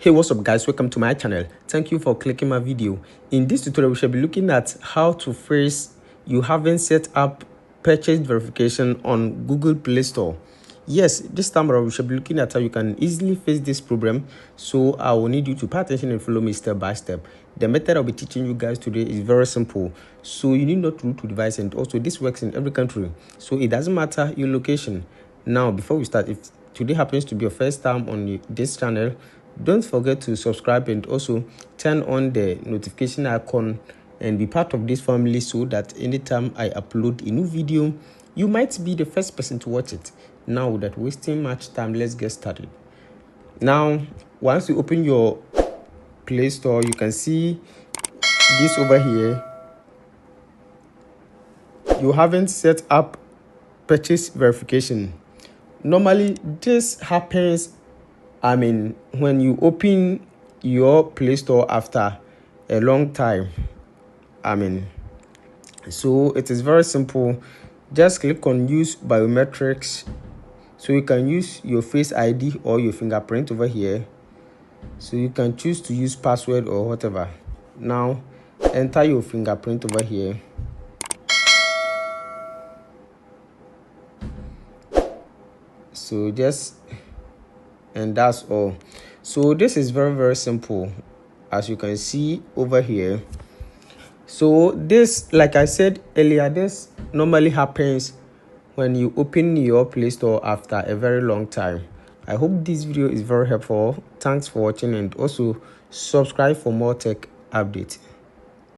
Hey, what's up guys, welcome to my channel. Thank you for clicking my video. In this tutorial we shall be looking at how to phrase you haven't set up purchase verification on Google Play Store. Yes, this time around we shall be looking at how you can easily face this problem, so I will need you to pay attention and follow me step by step. The method I'll be teaching you guys today is very simple, so you need not root to device, and also this works in every country, so it doesn't matter your location. Now before we start, if today happens to be your first time on this channel, don't forget to subscribe and also turn on the notification icon and be part of this family, so that anytime I upload a new video, you might be the first person to watch it. Now, without wasting much time, let's get started. Now, once you open your Play Store, you can see this over here. You haven't set up purchase verification. Normally, this happens when you open your Play Store after a long time. So it is very simple. Just click on use biometrics, so you can use your face ID or your fingerprint over here. So you can choose to use password or whatever. Now enter your fingerprint over here. So and that's all. So this is very simple, as you can see over here. So this, like I said earlier, this normally happens when you open your Play Store after a very long time. I hope this video is very helpful. Thanks for watching, and also subscribe for more tech updates.